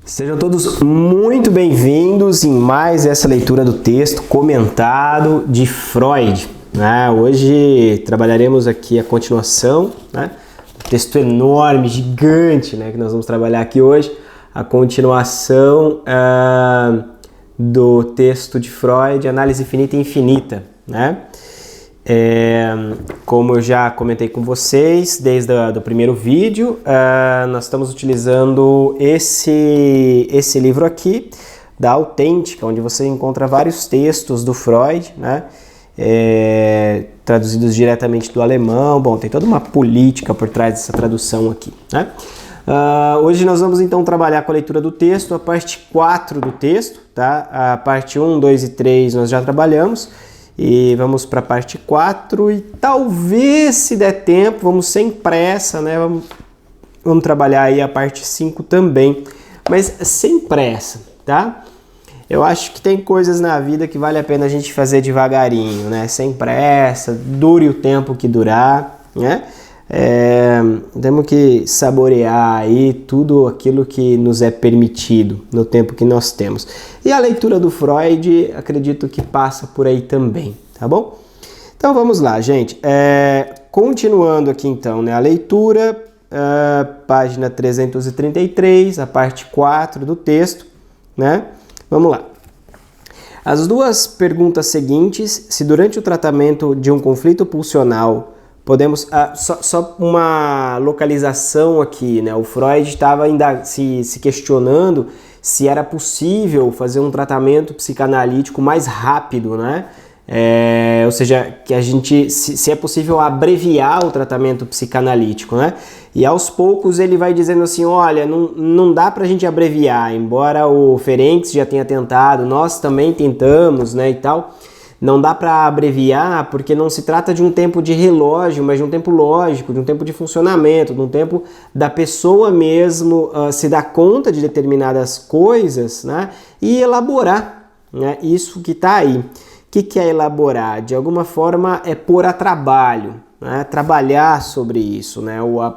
Sejam todos muito bem-vindos em mais essa leitura do texto comentado de Freud. Hoje trabalharemos aqui a continuação, um texto enorme, gigante, que nós vamos trabalhar aqui hoje, a continuação do texto de Freud, Análise Finita e Infinita. Como eu já comentei com vocês desde o primeiro vídeo, nós estamos utilizando esse livro aqui, da Autêntica, onde você encontra vários textos do Freud, traduzidos diretamente do alemão. Bom, tem toda uma política por trás dessa tradução aqui. Hoje nós vamos então trabalhar com a leitura do texto, a parte 4 do texto, A parte 1, 2 e 3 nós já trabalhamos. E vamos para a parte 4 e talvez, se der tempo, vamos sem pressa, vamos trabalhar aí a parte 5 também, mas sem pressa, Eu acho que tem coisas na vida que vale a pena a gente fazer devagarinho, sem pressa, dure o tempo que durar, Temos que saborear aí tudo aquilo que nos é permitido no tempo que nós temos. E a leitura do Freud, acredito que passa por aí também, tá bom? Então vamos lá, gente. Continuando aqui então, a leitura, página 333, a parte 4 do texto, Vamos lá. As duas perguntas seguintes, se durante o tratamento de um conflito pulsional podemos, só uma localização aqui, O Freud estava ainda se questionando se era possível fazer um tratamento psicanalítico mais rápido, ou seja, que a gente, se é possível abreviar o tratamento psicanalítico, E aos poucos ele vai dizendo assim, olha, não dá pra gente abreviar, embora o Ferenczi já tenha tentado, nós também tentamos, e tal. Não dá para abreviar porque não se trata de um tempo de relógio, mas de um tempo lógico, de um tempo de funcionamento, de um tempo da pessoa mesmo se dar conta de determinadas coisas, e elaborar, isso que está aí. O que é elaborar? De alguma forma é pôr a trabalho, trabalhar sobre isso,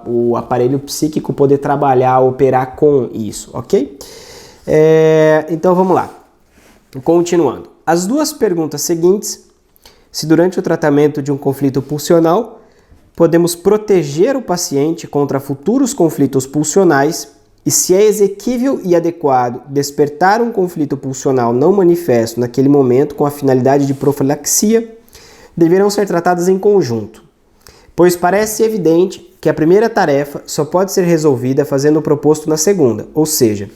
o aparelho psíquico poder trabalhar, operar com isso, ok? Então vamos lá, continuando. As duas perguntas seguintes, se durante o tratamento de um conflito pulsional, podemos proteger o paciente contra futuros conflitos pulsionais e se é exequível e adequado despertar um conflito pulsional não manifesto naquele momento com a finalidade de profilaxia, deverão ser tratadas em conjunto, pois parece evidente que a primeira tarefa só pode ser resolvida fazendo o proposto na segunda, ou seja,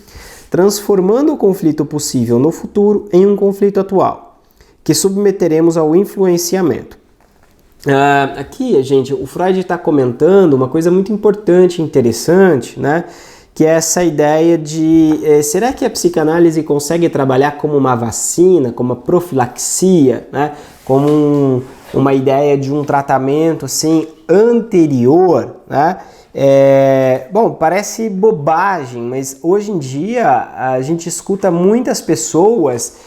transformando o conflito possível no futuro em um conflito atual, que submeteremos ao influenciamento. Aqui, gente, o Freud está comentando uma coisa muito importante e interessante, que é essa ideia de, será que a psicanálise consegue trabalhar como uma vacina, como uma profilaxia, como uma ideia de um tratamento assim anterior, Bom, parece bobagem, mas hoje em dia a gente escuta muitas pessoas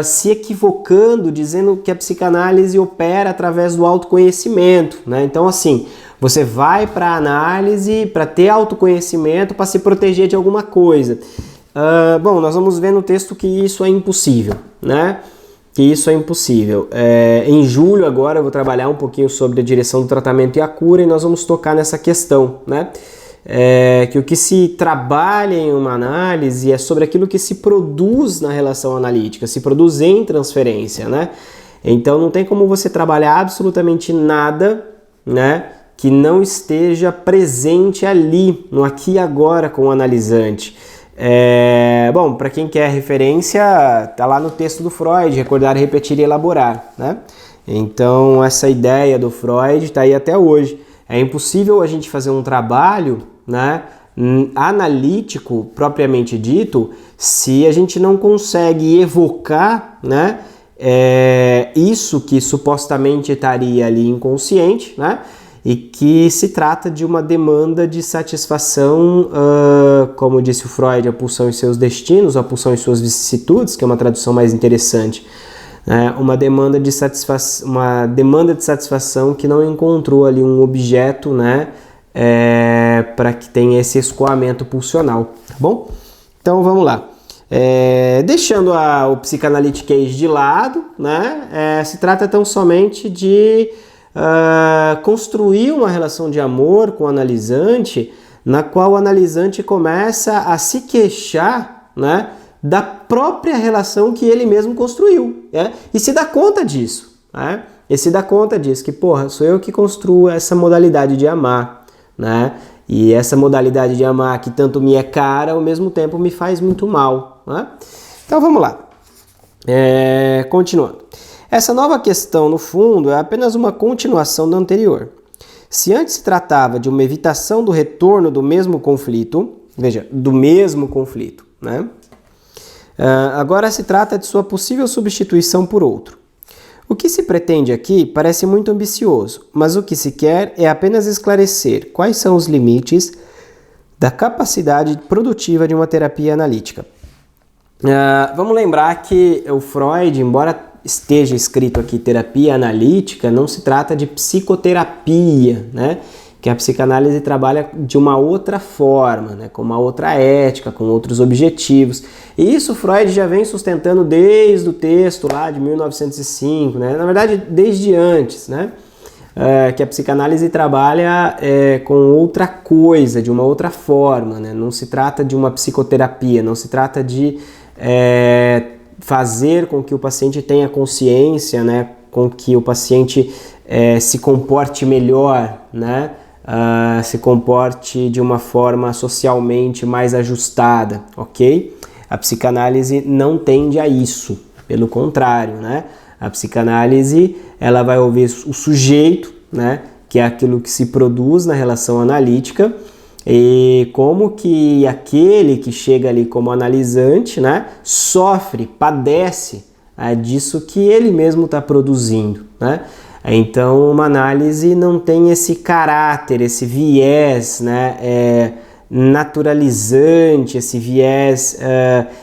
se equivocando, dizendo que a psicanálise opera através do autoconhecimento, Então, assim, você vai para a análise para ter autoconhecimento, para se proteger de alguma coisa. Bom, nós vamos ver no texto que isso é impossível, Que isso é impossível. Em julho agora eu vou trabalhar um pouquinho sobre a direção do tratamento e a cura e nós vamos tocar nessa questão, que o que se trabalha em uma análise é sobre aquilo que se produz na relação analítica, se produz em transferência, Então não tem como você trabalhar absolutamente nada, que não esteja presente ali, no aqui e agora com o analisante. Bom, para quem quer referência, tá lá no texto do Freud, recordar, repetir e elaborar, Então essa ideia do Freud está aí até hoje. É impossível a gente fazer um trabalho, analítico propriamente dito, se a gente não consegue evocar, isso que supostamente estaria ali inconsciente, E que se trata de uma demanda de satisfação, como disse o Freud, a pulsão e seus destinos, a pulsão e suas vicissitudes, que é uma tradução mais interessante. Uma demanda de satisfação que não encontrou ali um objeto, né, para que tenha esse escoamento pulsional, tá bom? Então vamos lá. Deixando o psicanalítiquez de lado, né, se trata tão somente de construir uma relação de amor com o analisante, na qual o analisante começa a se queixar, né, da própria relação que ele mesmo construiu, né? E se dá conta disso, né? E se dá conta disso, que porra, sou eu que construo essa modalidade de amar, né? E essa modalidade de amar que tanto me é cara, ao mesmo tempo me faz muito mal, né? Então vamos lá, continuando. Essa nova questão, no fundo, é apenas uma continuação da anterior. Se antes se tratava de uma evitação do retorno do mesmo conflito, veja, do mesmo conflito, né? Agora se trata de sua possível substituição por outro. O que se pretende aqui parece muito ambicioso, mas o que se quer é apenas esclarecer quais são os limites da capacidade produtiva de uma terapia analítica. Vamos lembrar que o Freud, embora esteja escrito aqui terapia analítica, não se trata de psicoterapia, né? Que a psicanálise trabalha de uma outra forma, né? Com uma outra ética, com outros objetivos. E isso Freud já vem sustentando desde o texto lá de 1905, né? Na verdade, desde antes, né? Que a psicanálise trabalha com outra coisa, de uma outra forma, né? Não se trata de uma psicoterapia, não se trata de fazer com que o paciente tenha consciência, né? Com que o paciente se comporte melhor, né? Se comporte de uma forma socialmente mais ajustada, ok? A psicanálise não tende a isso, pelo contrário, né? A psicanálise, ela vai ouvir o sujeito, né? Que é aquilo que se produz na relação analítica, e como que aquele que chega ali como analisante, né? Sofre, padece disso que ele mesmo está produzindo, né? Então, uma análise não tem esse caráter, esse viés, né, naturalizante, esse viés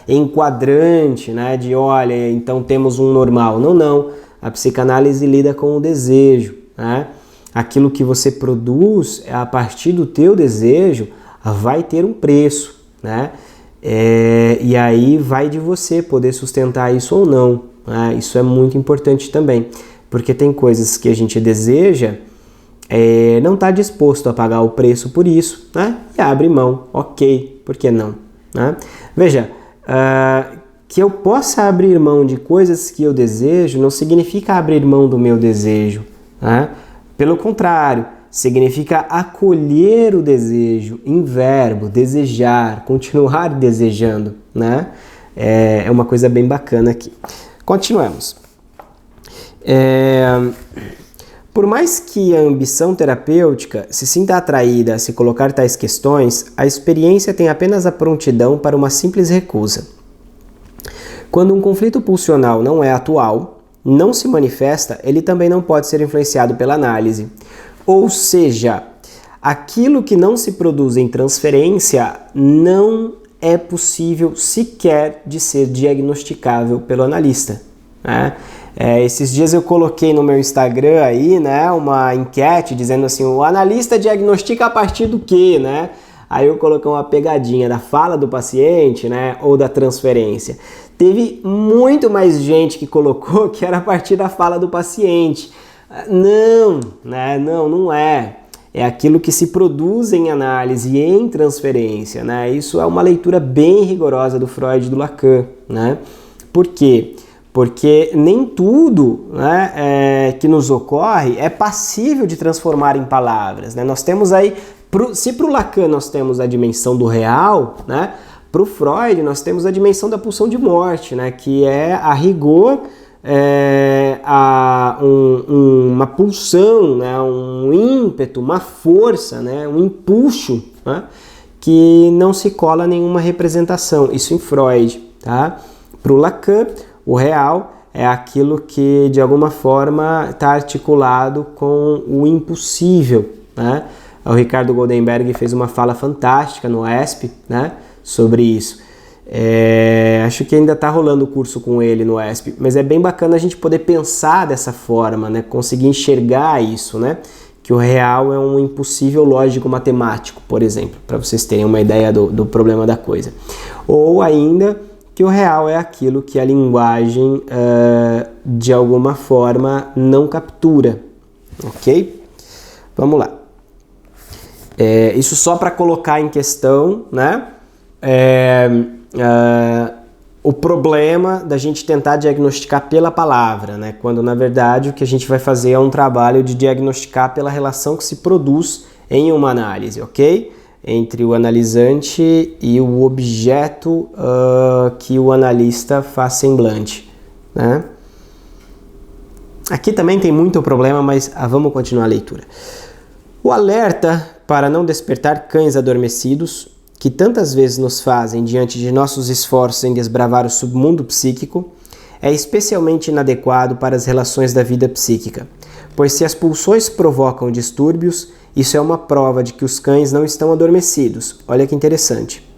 enquadrante, né, de olha, então temos um normal. Não. A psicanálise lida com o desejo, né? Aquilo que você produz a partir do teu desejo vai ter um preço, né? E aí vai de você poder sustentar isso ou não, né? Isso é muito importante também. Porque tem coisas que a gente deseja, não está disposto a pagar o preço por isso, né? E abre mão, ok, por que não? Né? Veja, que eu possa abrir mão de coisas que eu desejo não significa abrir mão do meu desejo, né? Pelo contrário, significa acolher o desejo em verbo, desejar, continuar desejando, né? É uma coisa bem bacana aqui. Continuamos. Por mais que a ambição terapêutica se sinta atraída a se colocar tais questões, a experiência tem apenas a prontidão para uma simples recusa. Quando um conflito pulsional não é atual, não se manifesta, ele também não pode ser influenciado pela análise. Ou seja, aquilo que não se produz em transferência não é possível sequer de ser diagnosticável pelo analista, né? Esses dias eu coloquei no meu Instagram aí, né, uma enquete dizendo assim, o analista diagnostica a partir do quê, né? Aí eu coloquei uma pegadinha da fala do paciente, né, ou da transferência. Teve muito mais gente que colocou que era a partir da fala do paciente. Não, né, não é. É aquilo que se produz em análise e em transferência, né? Isso é uma leitura bem rigorosa do Freud e do Lacan, né? Por quê? Porque nem tudo, né, que nos ocorre é passível de transformar em palavras, né? Nós temos aí, se para o Lacan nós temos a dimensão do real, né? Para o Freud nós temos a dimensão da pulsão de morte, né? Que é a rigor, uma pulsão, né? Um ímpeto, uma força, né? Um impulso, né? Que não se cola a nenhuma representação. Isso em Freud, tá? Para o Lacan, o real é aquilo que de alguma forma está articulado com o impossível, né? O Ricardo Goldenberg fez uma fala fantástica no ESP, né, sobre isso. Acho que ainda está rolando o curso com ele no ESP, mas é bem bacana a gente poder pensar dessa forma, né, conseguir enxergar isso, né, que o real é um impossível lógico-matemático, por exemplo, para vocês terem uma ideia do problema da coisa. Ou ainda que o real é aquilo que a linguagem, de alguma forma, não captura, ok? Vamos lá. Isso só para colocar em questão, né, o problema da gente tentar diagnosticar pela palavra, né, quando na verdade o que a gente vai fazer é um trabalho de diagnosticar pela relação que se produz em uma análise, ok? Entre o analisante e o objeto que o analista faz semblante, né? Aqui também tem muito problema, mas vamos continuar a leitura. O alerta para não despertar cães adormecidos, que tantas vezes nos fazem diante de nossos esforços em desbravar o submundo psíquico, é especialmente inadequado para as relações da vida psíquica, pois se as pulsões provocam distúrbios, isso é uma prova de que os cães não estão adormecidos. Olha que interessante.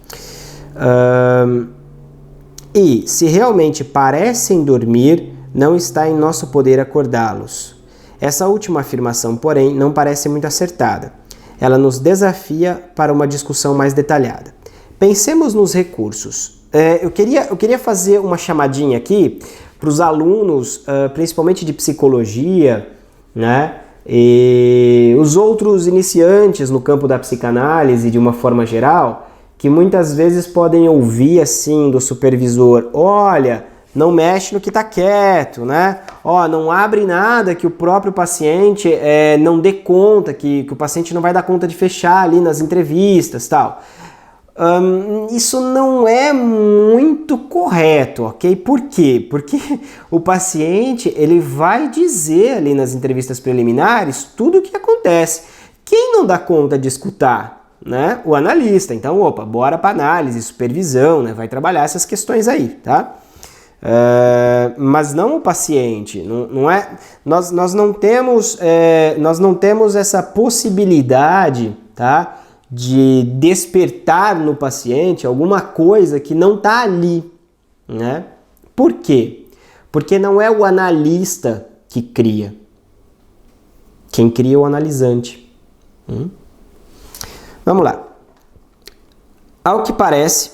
E, se realmente parecem dormir, não está em nosso poder acordá-los. Essa última afirmação, porém, não parece muito acertada. Ela nos desafia para uma discussão mais detalhada. Pensemos nos recursos. Eu queria fazer uma chamadinha aqui para os alunos, principalmente de psicologia, né? E os outros iniciantes no campo da psicanálise de uma forma geral, que muitas vezes podem ouvir assim do supervisor: olha, não mexe no que está quieto, né? Não abre nada que o próprio paciente não dê conta, que o paciente não vai dar conta de fechar ali nas entrevistas, tal. Isso não é muito correto, ok? Por quê? Porque o paciente ele vai dizer ali nas entrevistas preliminares tudo o que acontece. Quem não dá conta de escutar, né? O analista. Então, bora para análise, supervisão, né? Vai trabalhar essas questões aí, tá? Mas não o paciente. Não é? Nós não temos essa possibilidade, tá? De despertar no paciente alguma coisa que não está ali, né? Por quê? Porque não é o analista que cria. Quem cria é o analisante. Vamos lá. Ao que parece,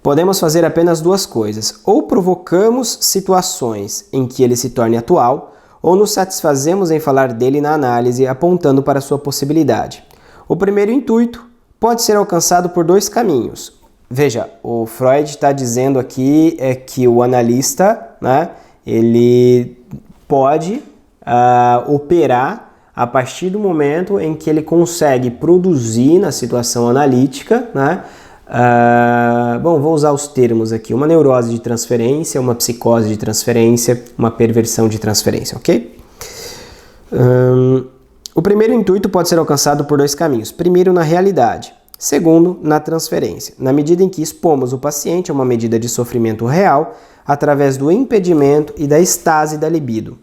podemos fazer apenas duas coisas. Ou provocamos situações em que ele se torne atual, ou nos satisfazemos em falar dele na análise, apontando para sua possibilidade. O primeiro intuito pode ser alcançado por dois caminhos. Veja, o Freud está dizendo aqui que o analista, né, ele pode operar a partir do momento em que ele consegue produzir na situação analítica, né, vou usar os termos aqui: uma neurose de transferência, uma psicose de transferência, uma perversão de transferência, ok? O primeiro intuito pode ser alcançado por dois caminhos. Primeiro, na realidade. Segundo, na transferência. Na medida em que expomos o paciente a uma medida de sofrimento real através do impedimento e da estase da libido.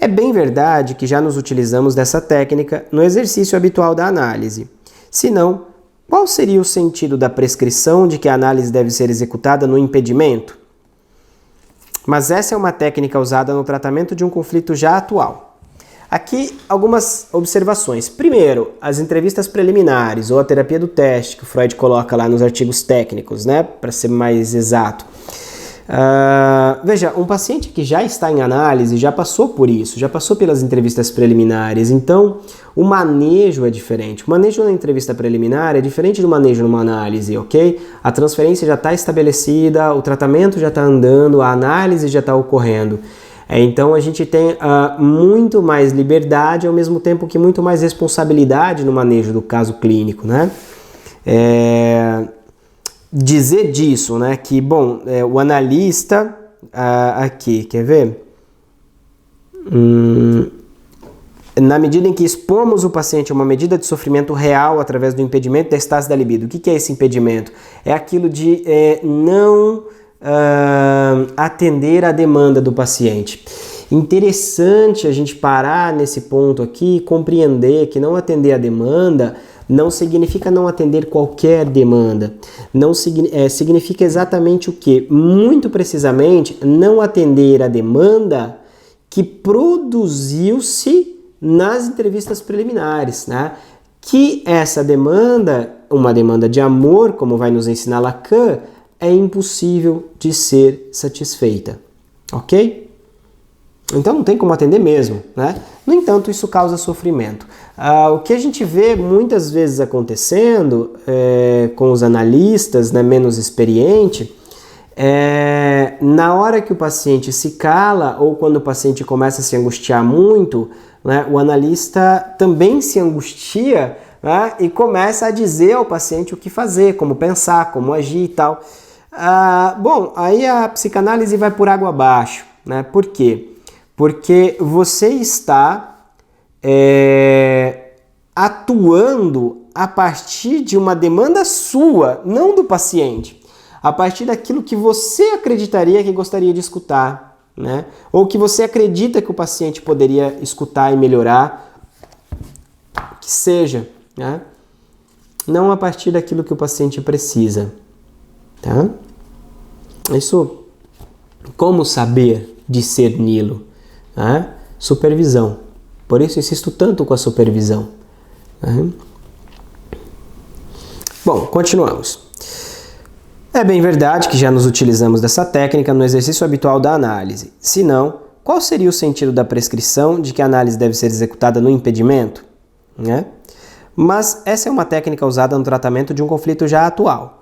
É bem verdade que já nos utilizamos dessa técnica no exercício habitual da análise. Se não, qual seria o sentido da prescrição de que a análise deve ser executada no impedimento? Mas essa é uma técnica usada no tratamento de um conflito já atual. Aqui algumas observações. Primeiro, as entrevistas preliminares ou a terapia do teste que o Freud coloca lá nos artigos técnicos, né, para ser mais exato. Veja, um paciente que já está em análise já passou por isso, já passou pelas entrevistas preliminares, então o manejo é diferente. O manejo na entrevista preliminar é diferente do manejo numa análise, ok? A transferência já está estabelecida, o tratamento já está andando, a análise já está ocorrendo. Então a gente tem muito mais liberdade, ao mesmo tempo que muito mais responsabilidade no manejo do caso clínico, né? Dizer disso, né, que, o analista, aqui, quer ver? Na medida em que expomos o paciente a uma medida de sofrimento real através do impedimento da estase da libido. O que é esse impedimento? É aquilo de não atender a demanda do paciente. Interessante a gente parar nesse ponto aqui e compreender que não atender a demanda não significa não atender qualquer demanda. Não significa exatamente o quê? Muito precisamente, não atender a demanda que produziu-se nas entrevistas preliminares, né? Que essa demanda, uma demanda de amor, como vai nos ensinar Lacan, é impossível de ser satisfeita, ok? Então não tem como atender mesmo, né? No entanto, isso causa sofrimento. O que a gente vê muitas vezes acontecendo com os analistas, né, menos experientes, na hora que o paciente se cala ou quando o paciente começa a se angustiar muito, né, o analista também se angustia, né, e começa a dizer ao paciente o que fazer, como pensar, como agir e tal. Bom, aí a psicanálise vai por água abaixo, né? Por quê? Porque você está atuando a partir de uma demanda sua, não do paciente. A partir daquilo que você acreditaria que gostaria de escutar, né? Ou que você acredita que o paciente poderia escutar e melhorar, que seja, né? Não a partir daquilo que o paciente precisa, tá? Isso, como saber discerni-lo? Né? Supervisão. Por isso insisto tanto com a supervisão. Né? Bom, continuamos. É bem verdade que já nos utilizamos dessa técnica no exercício habitual da análise. Se não, qual seria o sentido da prescrição de que a análise deve ser executada no impedimento? Né? Mas essa é uma técnica usada no tratamento de um conflito já atual.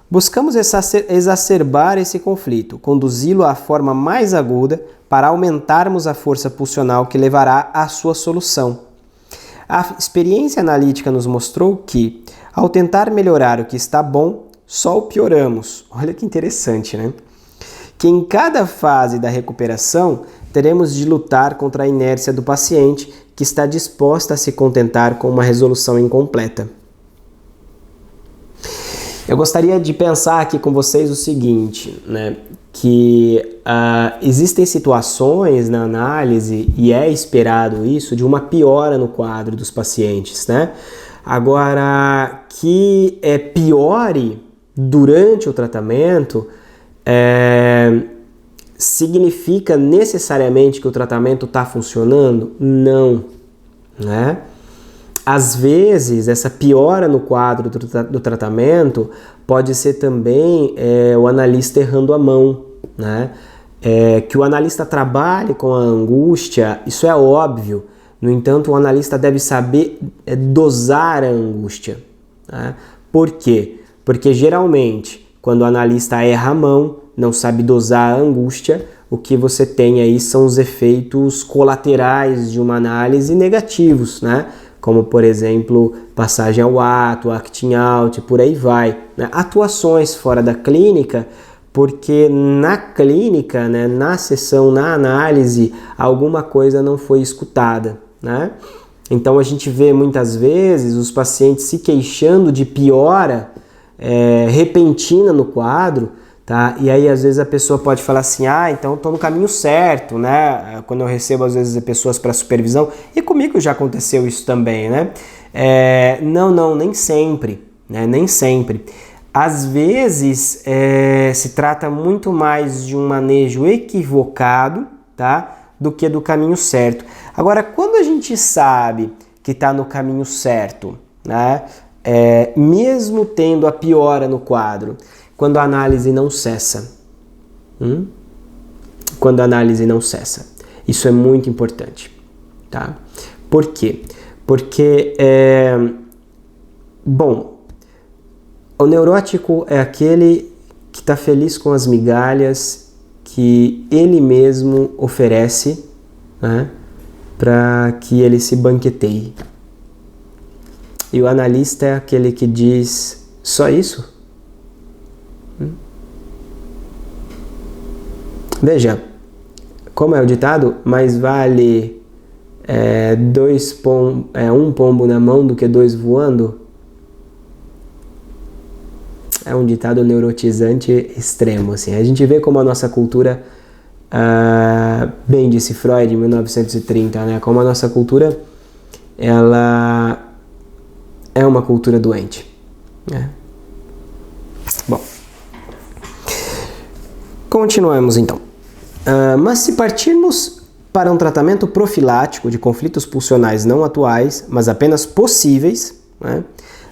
Buscamos exacerbar esse conflito, conduzi-lo à forma mais aguda para aumentarmos a força pulsional que levará à sua solução. A experiência analítica nos mostrou que, ao tentar melhorar o que está bom, só o pioramos. Olha que interessante, né? Que em cada fase da recuperação teremos de lutar contra a inércia do paciente que está disposta a se contentar com uma resolução incompleta. Eu gostaria de pensar aqui com vocês o seguinte, né? Que existem situações na análise, e é esperado isso, de uma piora no quadro dos pacientes, né? Agora, que piore durante o tratamento significa necessariamente que o tratamento está funcionando? Não, né? Às vezes, essa piora no quadro do tratamento pode ser também o analista errando a mão, né? Que o analista trabalhe com a angústia, isso é óbvio. No entanto, o analista deve saber dosar a angústia, né? Por quê? Porque geralmente, quando o analista erra a mão, não sabe dosar a angústia, o que você tem aí são os efeitos colaterais de uma análise negativos, né? Como, por exemplo, passagem ao ato, acting out, por aí vai. Né? Atuações fora da clínica, porque na clínica, né, na sessão, na análise, alguma coisa não foi escutada, né? Então a gente vê muitas vezes os pacientes se queixando de piora repentina no quadro, tá? E aí às vezes a pessoa pode falar assim, então estou no caminho certo, né? Quando eu recebo às vezes pessoas para supervisão, e comigo já aconteceu isso também, né? Não, nem sempre, né? Nem sempre. Às vezes se trata muito mais de um manejo equivocado, tá? Do que do caminho certo. Agora, quando a gente sabe que está no caminho certo, né? Mesmo tendo a piora no quadro, quando a análise não cessa. Quando a análise não cessa. Isso é muito importante, tá? Por quê? Porque, o neurótico é aquele que está feliz com as migalhas que ele mesmo oferece, né, para que ele se banqueteie. E o analista é aquele que diz, só isso? Veja, como é o ditado, mais vale um pombo na mão do que dois voando. é um ditado neurotizante extremo, assim. A gente vê como a nossa cultura, bem disse Freud em 1930, né? Como a nossa cultura, ela é uma cultura doente, né? Bom, continuemos então. Mas se partirmos para um tratamento profilático de conflitos pulsionais não atuais, mas apenas possíveis, né?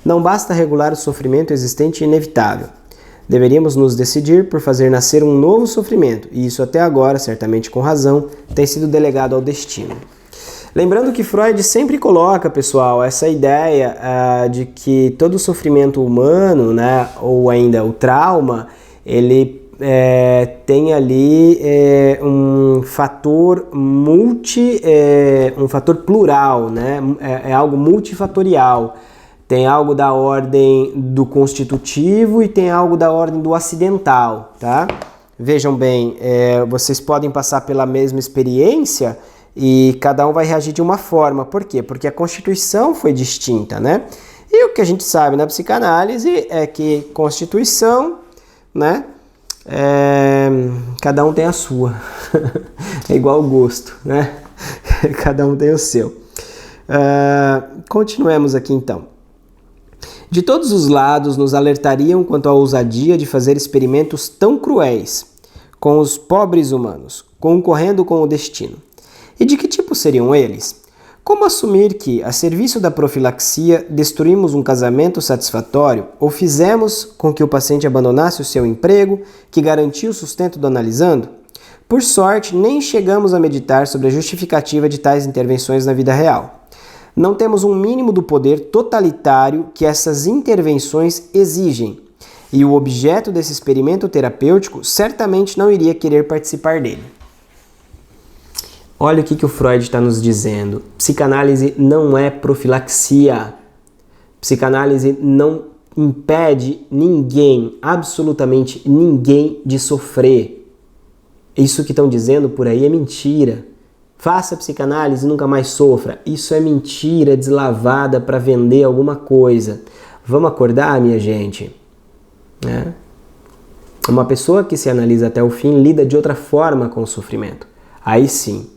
Não basta regular o sofrimento existente e inevitável. Deveríamos nos decidir por fazer nascer um novo sofrimento, e isso até agora, certamente com razão, tem sido delegado ao destino. Lembrando que Freud sempre coloca, pessoal, essa ideia de que todo sofrimento humano, né, ou ainda o trauma, ele tem ali um fator um fator plural, né? É algo multifatorial. Tem algo da ordem do constitutivo e tem algo da ordem do acidental, tá? Vejam bem, vocês podem passar pela mesma experiência e cada um vai reagir de uma forma. Por quê? Porque a constituição foi distinta, né? E o que a gente sabe na psicanálise é que constituição, né? Cada um tem a sua. É igual o gosto, né? Cada um tem o seu. Continuemos aqui então. De todos os lados nos alertariam quanto à ousadia de fazer experimentos tão cruéis com os pobres humanos, concorrendo com o destino. E de que tipo seriam eles? Como assumir que, a serviço da profilaxia, destruímos um casamento satisfatório ou fizemos com que o paciente abandonasse o seu emprego, que garantia o sustento do analisando? Por sorte, nem chegamos a meditar sobre a justificativa de tais intervenções na vida real. Não temos um mínimo do poder totalitário que essas intervenções exigem, e o objeto desse experimento terapêutico certamente não iria querer participar dele. Olha o que o Freud está nos dizendo. Psicanálise não é profilaxia. Psicanálise não impede ninguém, absolutamente ninguém, de sofrer. Isso que estão dizendo por aí é mentira. Faça psicanálise e nunca mais sofra. Isso é mentira deslavada para vender alguma coisa. Vamos acordar, minha gente? Né? Uma pessoa que se analisa até o fim lida de outra forma com o sofrimento. Aí sim.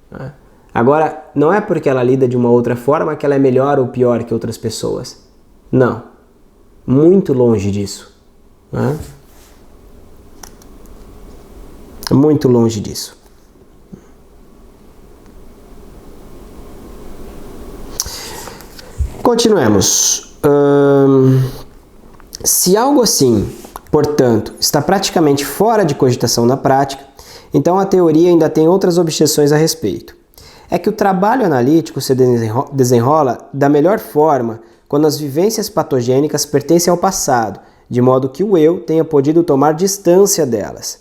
Né? Agora, não é porque ela lida de uma outra forma que ela é melhor ou pior que outras pessoas. Não. Muito longe disso. Né? Muito longe disso. Continuemos. Se algo assim, portanto, está praticamente fora de cogitação na prática, então a teoria ainda tem outras objeções a respeito. É que o trabalho analítico se desenrola da melhor forma quando as vivências patogênicas pertencem ao passado, de modo que o eu tenha podido tomar distância delas.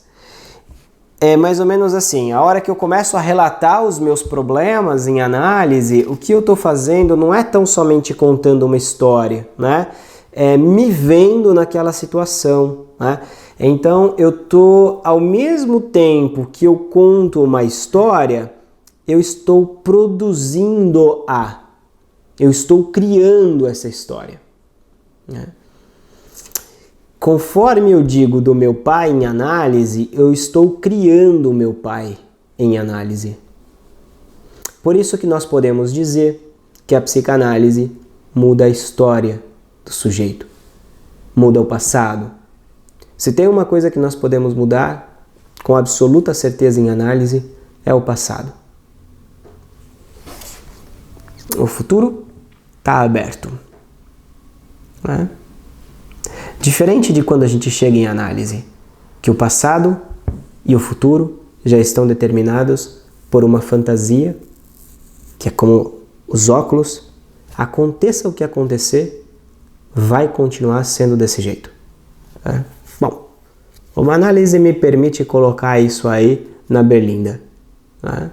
É mais ou menos assim, a hora que eu começo a relatar os meus problemas em análise, o que eu estou fazendo não é tão somente contando uma história, né? É me vendo naquela situação, né? Então eu estou, ao mesmo tempo que eu conto uma história, eu estou produzindo-a, eu estou criando essa história, né? Conforme eu digo do meu pai em análise, eu estou criando o meu pai em análise. Por isso que nós podemos dizer que a psicanálise muda a história do sujeito, muda o passado. Se tem uma coisa que nós podemos mudar com absoluta certeza em análise, é o passado. O futuro está aberto, né? Diferente de quando a gente chega em análise, que o passado e o futuro já estão determinados por uma fantasia, que é como os óculos, aconteça o que acontecer, vai continuar sendo desse jeito. É? Bom, uma análise me permite colocar isso aí na berlinda. É?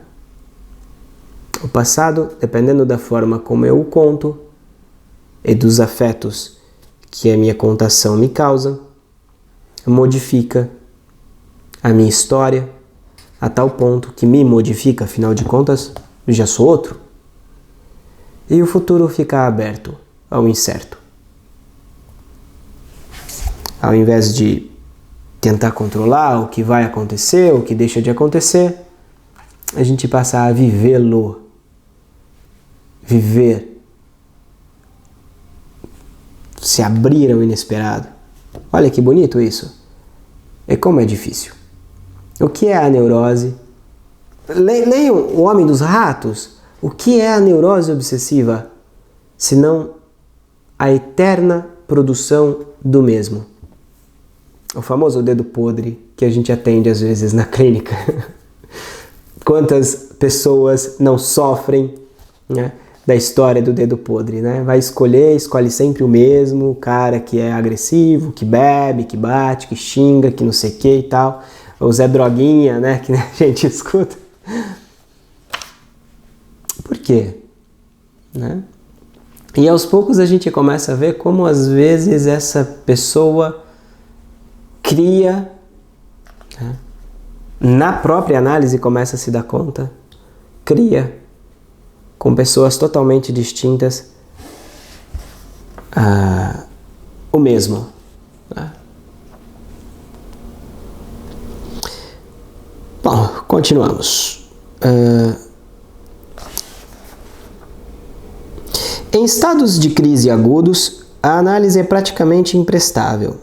O passado, dependendo da forma como eu o conto e dos afetos que a minha contação me causa, modifica a minha história a tal ponto que me modifica, afinal de contas, eu já sou outro. E o futuro fica aberto ao incerto. ao invés de tentar controlar o que vai acontecer, o que deixa de acontecer, a gente passa a vivê-lo. Viver. Se abrir ao inesperado. Olha que bonito isso. E como é difícil. O que é a neurose? Leiam O Homem dos Ratos. O que é a neurose obsessiva? Senão a eterna produção do mesmo. O famoso dedo podre que a gente atende às vezes na clínica. Quantas pessoas não sofrem, né, da história do dedo podre, né? Escolhe sempre o mesmo, o cara que é agressivo, que bebe, que bate, que xinga, que não sei o que e tal. O Zé Droguinha, né, que a gente escuta. Por quê? Né? E aos poucos a gente começa a ver como às vezes essa pessoa cria, né, na própria análise começa a se dar conta, cria com pessoas totalmente distintas o mesmo. Né? Bom, continuamos. Em estados de crise agudos, a análise é praticamente imprestável.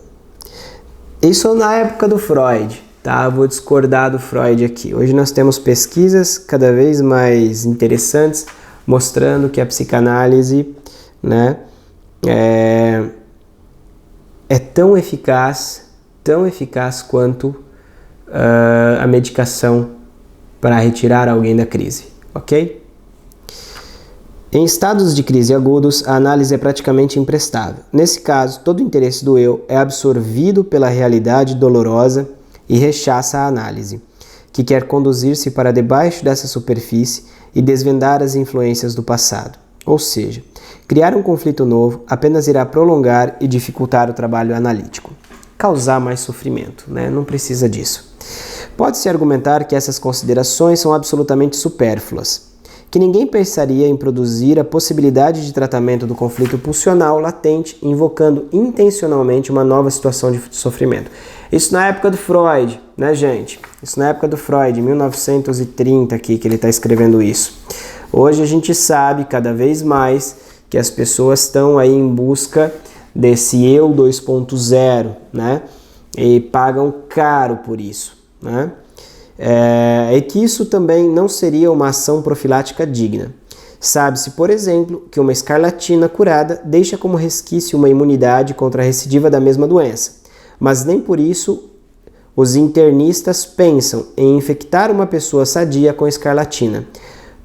Isso na época do Freud, tá? Vou discordar do Freud aqui. Hoje nós temos pesquisas cada vez mais interessantes mostrando que a psicanálise, né, é tão eficaz quanto a medicação para retirar alguém da crise, ok? Em estados de crise agudos, a análise é praticamente imprestável. Nesse caso, todo o interesse do eu é absorvido pela realidade dolorosa e rechaça a análise, que quer conduzir-se para debaixo dessa superfície e desvendar as influências do passado. Ou seja, criar um conflito novo apenas irá prolongar e dificultar o trabalho analítico, causar mais sofrimento, né? Não precisa disso. Pode-se argumentar que essas considerações são absolutamente supérfluas, que ninguém pensaria em produzir a possibilidade de tratamento do conflito pulsional latente, invocando intencionalmente uma nova situação de sofrimento. Isso na época do Freud, né, gente? Isso na época do Freud, 1930 aqui, que ele está escrevendo isso. Hoje a gente sabe cada vez mais que as pessoas estão aí em busca desse eu 2.0, né? E pagam caro por isso, né? É que isso também não seria uma ação profilática digna. Sabe-se, por exemplo, que uma escarlatina curada deixa como resquício uma imunidade contra a recidiva da mesma doença, mas nem por isso os internistas pensam em infectar uma pessoa sadia com escarlatina,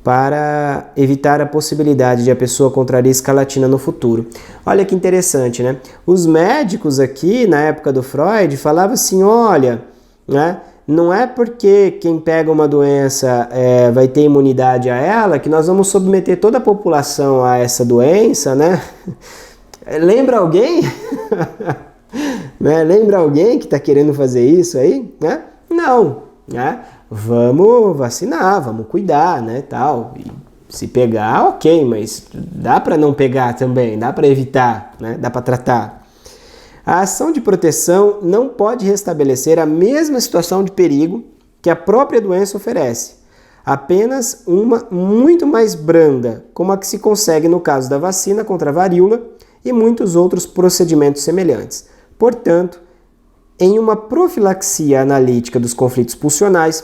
para evitar a possibilidade de a pessoa contrair escarlatina no futuro. Olha que interessante, né? Os médicos aqui, na época do Freud, falavam assim, olha, né? Não é porque quem pega uma doença vai ter imunidade a ela que nós vamos submeter toda a população a essa doença, né? Lembra alguém? Né? Lembra alguém que está querendo fazer isso aí? Né? Não, né? Vamos vacinar, vamos cuidar, né, tal. E se pegar, ok, mas dá para não pegar também, dá para evitar, né? Dá para tratar. A ação de proteção não pode restabelecer a mesma situação de perigo que a própria doença oferece, apenas uma muito mais branda, como a que se consegue no caso da vacina contra a varíola e muitos outros procedimentos semelhantes. Portanto, em uma profilaxia analítica dos conflitos pulsionais,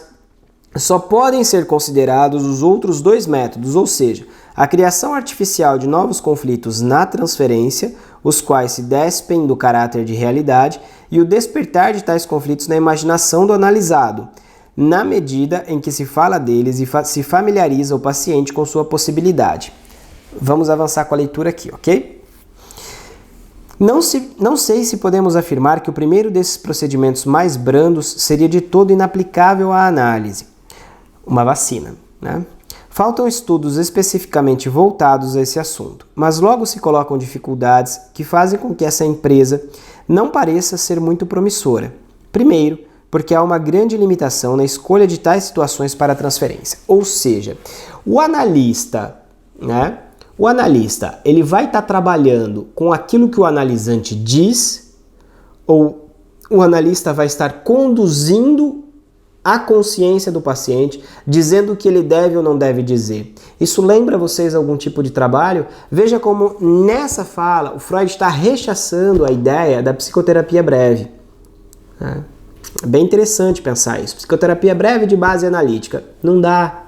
só podem ser considerados os outros dois métodos, ou seja, a criação artificial de novos conflitos na transferência, os quais se despem do caráter de realidade, e o despertar de tais conflitos na imaginação do analisado, na medida em que se fala deles e se familiariza o paciente com sua possibilidade. Vamos avançar com a leitura aqui, ok? Não sei se podemos afirmar que o primeiro desses procedimentos mais brandos seria de todo inaplicável à análise, uma vacina, né? Faltam estudos especificamente voltados a esse assunto, mas logo se colocam dificuldades que fazem com que essa empresa não pareça ser muito promissora. Primeiro, porque há uma grande limitação na escolha de tais situações para a transferência. Ou seja, o analista, né? O analista, ele vai estar trabalhando com aquilo que o analisante diz ou o analista vai estar conduzindo a consciência do paciente, dizendo o que ele deve ou não deve dizer. Isso lembra vocês algum tipo de trabalho? Veja como nessa fala o Freud está rechaçando a ideia da psicoterapia breve. É bem interessante pensar isso. Psicoterapia breve de base analítica. Não dá.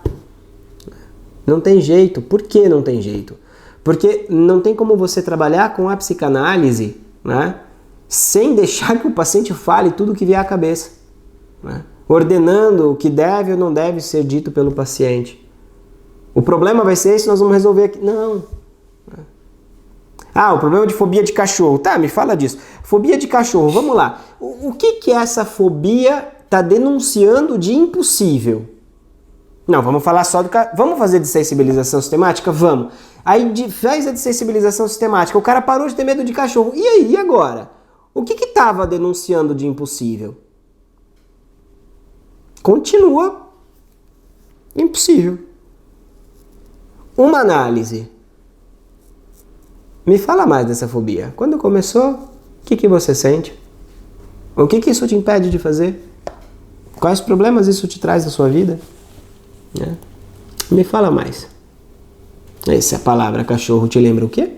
Não tem jeito. Por que não tem jeito? Porque não tem como você trabalhar com a psicanálise, né, sem deixar que o paciente fale tudo o que vier à cabeça, né, ordenando o que deve ou não deve ser dito pelo paciente. O problema vai ser esse, nós vamos resolver aqui. Não. Ah, o problema de fobia de cachorro. Tá, me fala disso. Fobia de cachorro, vamos lá. O que essa fobia está denunciando de impossível? Não, vamos falar só do... Vamos fazer desensibilização sistemática? Vamos. Aí faz a desensibilização sistemática. O cara parou de ter medo de cachorro. E aí, e agora? O que estava denunciando de impossível? Continua impossível. Uma análise. Me fala mais dessa fobia. Quando começou, o que você sente? O que isso te impede de fazer? Quais problemas isso te traz na sua vida? Me fala mais. Essa palavra cachorro te lembra o quê?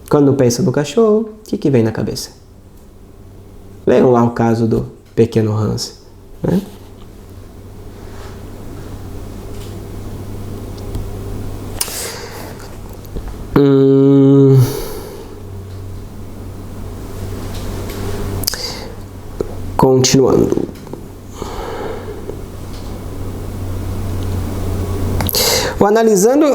Quando pensa no cachorro, o que vem na cabeça? Leiam lá o caso do pequeno Hans, né? Continuando. O analisando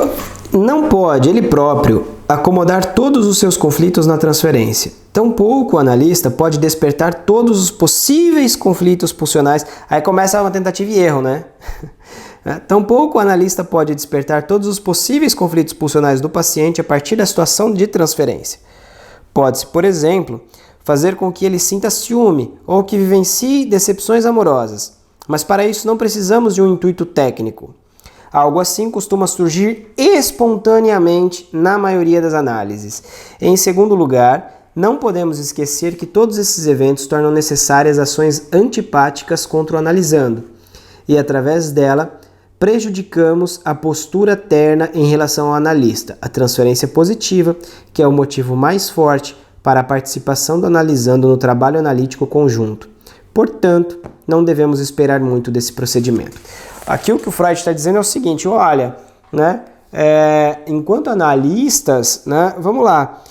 não pode, ele próprio, acomodar todos os seus conflitos na transferência. Tampouco o analista pode despertar todos os possíveis conflitos pulsionais. Aí começa uma tentativa e erro, né? Tampouco o analista pode despertar todos os possíveis conflitos pulsionais do paciente a partir da situação de transferência. Pode-se, por exemplo, fazer com que ele sinta ciúme ou que vivencie decepções amorosas. Mas para isso não precisamos de um intuito técnico. Algo assim costuma surgir espontaneamente na maioria das análises. Em segundo lugar, não podemos esquecer que todos esses eventos tornam necessárias ações antipáticas contra o analisando, e através dela prejudicamos a postura terna em relação ao analista, a transferência positiva, que é o motivo mais forte para a participação do analisando no trabalho analítico conjunto. Portanto, não devemos esperar muito desse procedimento. Aqui o que o Freud está dizendo é o seguinte, olha, né, enquanto analistas, né, vamos lá,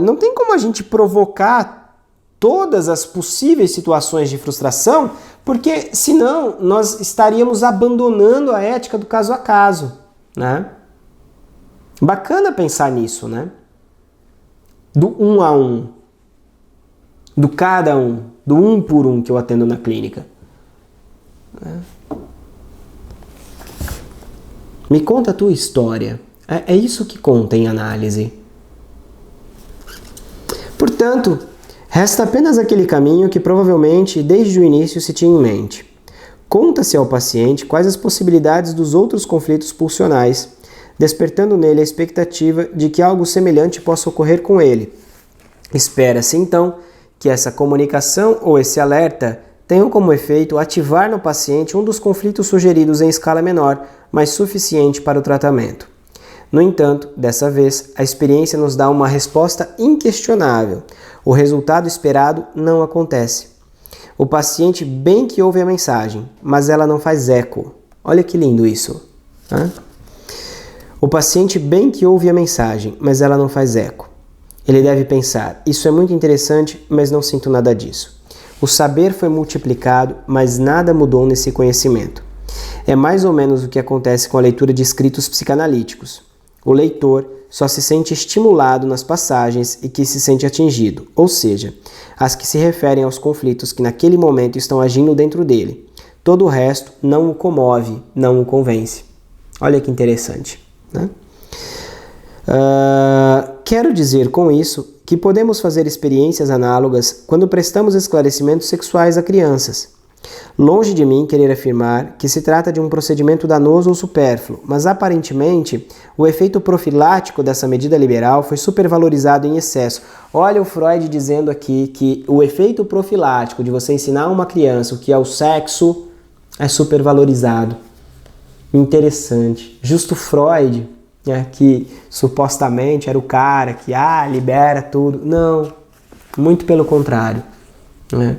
não tem como a gente provocar todas as possíveis situações de frustração, porque senão nós estaríamos abandonando a ética do caso a caso, né? Bacana pensar nisso, né? Do um a um, do cada um, do um por um que eu atendo na clínica. Me conta a tua história. É isso que conta em análise. Portanto, resta apenas aquele caminho que provavelmente desde o início se tinha em mente. Conta-se ao paciente quais as possibilidades dos outros conflitos pulsionais, despertando nele a expectativa de que algo semelhante possa ocorrer com ele. Espera-se então que essa comunicação ou esse alerta tenham como efeito ativar no paciente um dos conflitos sugeridos em escala menor, mas suficiente para o tratamento. No entanto, dessa vez, a experiência nos dá uma resposta inquestionável. O resultado esperado não acontece. O paciente bem que ouve a mensagem, mas ela não faz eco. Olha que lindo isso. O paciente bem que ouve a mensagem, mas ela não faz eco. Ele deve pensar, isso é muito interessante, mas não sinto nada disso. O saber foi multiplicado, mas nada mudou nesse conhecimento. É mais ou menos o que acontece com a leitura de escritos psicanalíticos. O leitor só se sente estimulado nas passagens e que se sente atingido, ou seja, as que se referem aos conflitos que naquele momento estão agindo dentro dele. Todo o resto não o comove, não o convence. Olha que interessante, né? Quero dizer com isso que podemos fazer experiências análogas quando prestamos esclarecimentos sexuais a crianças. Longe de mim querer afirmar que se trata de um procedimento danoso ou supérfluo, mas aparentemente o efeito profilático dessa medida liberal foi supervalorizado em excesso. Olha o Freud dizendo aqui que o efeito profilático de você ensinar uma criança o que é o sexo é supervalorizado. Interessante. Justo Freud, né, que supostamente era o cara que libera tudo. Não, muito pelo contrário, né?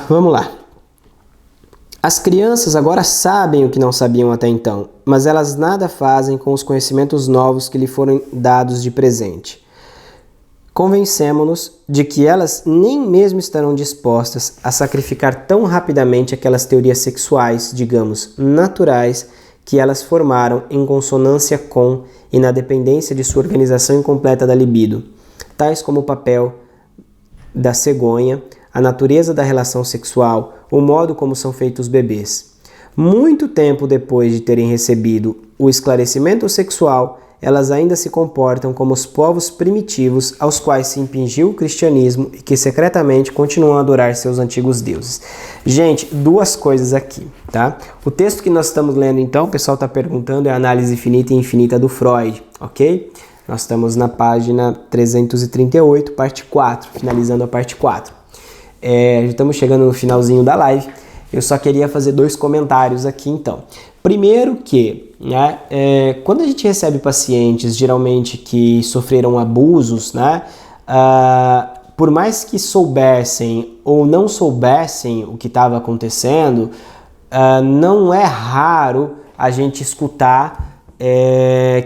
Vamos lá. As crianças agora sabem o que não sabiam até então, mas elas nada fazem com os conhecimentos novos que lhe foram dados de presente. Convencemo-nos de que elas nem mesmo estarão dispostas a sacrificar tão rapidamente aquelas teorias sexuais, digamos, naturais, que elas formaram em consonância com e na dependência de sua organização incompleta da libido, tais como o papel da cegonha, a natureza da relação sexual, o modo como são feitos os bebês. Muito tempo depois de terem recebido o esclarecimento sexual, elas ainda se comportam como os povos primitivos aos quais se impingiu o cristianismo e que secretamente continuam a adorar seus antigos deuses. Gente, duas coisas aqui, tá? O texto que nós estamos lendo, então, o pessoal está perguntando, é a Análise Finita e Infinita do Freud, ok? Nós estamos na página 338, parte 4, finalizando a parte 4. Já estamos chegando no finalzinho da live. Eu só queria fazer 2 comentários aqui, então. Primeiro que, né, quando a gente recebe pacientes, geralmente, que sofreram abusos, né, por mais que soubessem ou não soubessem o que estava acontecendo, não é raro a gente escutar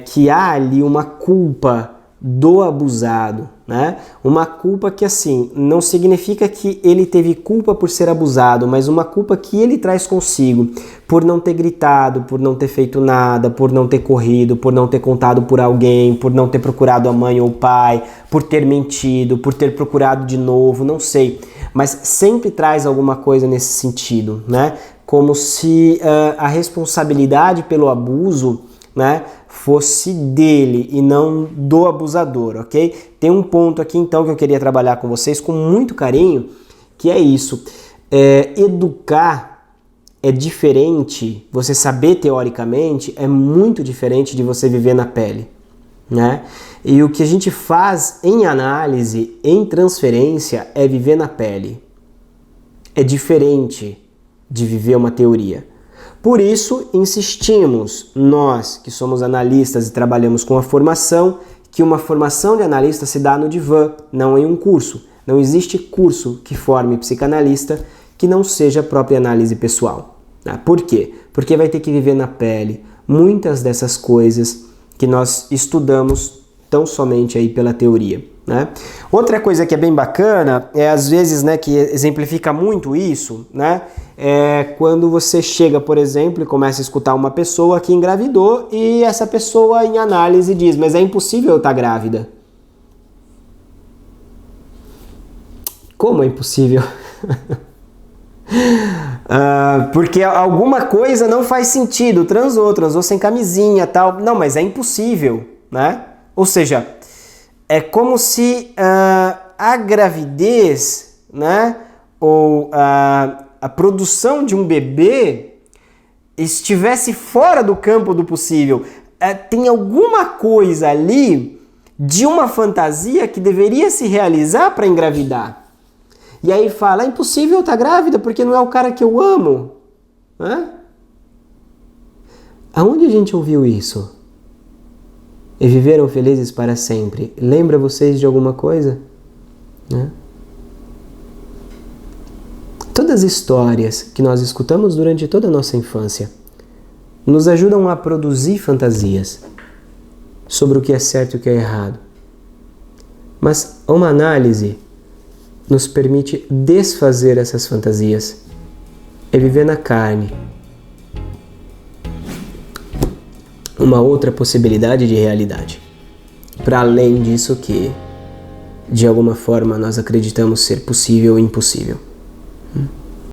que há ali uma culpa do abusado, né? Uma culpa que, assim, não significa que ele teve culpa por ser abusado, mas uma culpa que ele traz consigo por não ter gritado, por não ter feito nada, por não ter corrido, por não ter contado por alguém, por não ter procurado a mãe ou o pai, por ter mentido, por ter procurado de novo, não sei. Mas sempre traz alguma coisa nesse sentido, né? Como se a responsabilidade pelo abuso, né, fosse dele e não do abusador, ok? Tem um ponto aqui, então, que eu queria trabalhar com vocês com muito carinho, que é isso. Educar é diferente, você saber teoricamente é muito diferente de você viver na pele, né? E o que a gente faz em análise, em transferência, é viver na pele. É diferente de viver uma teoria. Por isso, insistimos, nós que somos analistas e trabalhamos com a formação, que uma formação de analista se dá no divã, não em um curso. Não existe curso que forme psicanalista que não seja a própria análise pessoal. Por quê? Porque vai ter que viver na pele muitas dessas coisas que nós estudamos tão somente aí pela teoria, né? Outra coisa que é bem bacana, às vezes, né, que exemplifica muito isso, né, é quando você chega, por exemplo, e começa a escutar uma pessoa que engravidou e essa pessoa em análise diz, mas é impossível eu estar grávida. Como é impossível? Porque alguma coisa não faz sentido, transou sem camisinha, tal. Não, mas é impossível, né? Ou seja, é como se a gravidez, né, ou a produção de um bebê estivesse fora do campo do possível. Tem alguma coisa ali de uma fantasia que deveria se realizar para engravidar. E aí fala, é impossível eu estar grávida porque não é o cara que eu amo. Aonde a gente ouviu isso? E viveram felizes para sempre. Lembra vocês de alguma coisa? Todas as histórias que nós escutamos durante toda a nossa infância nos ajudam a produzir fantasias sobre o que é certo e o que é errado. Mas uma análise nos permite desfazer essas fantasias e viver na carne uma outra possibilidade de realidade, para além disso que, de alguma forma, nós acreditamos ser possível ou impossível.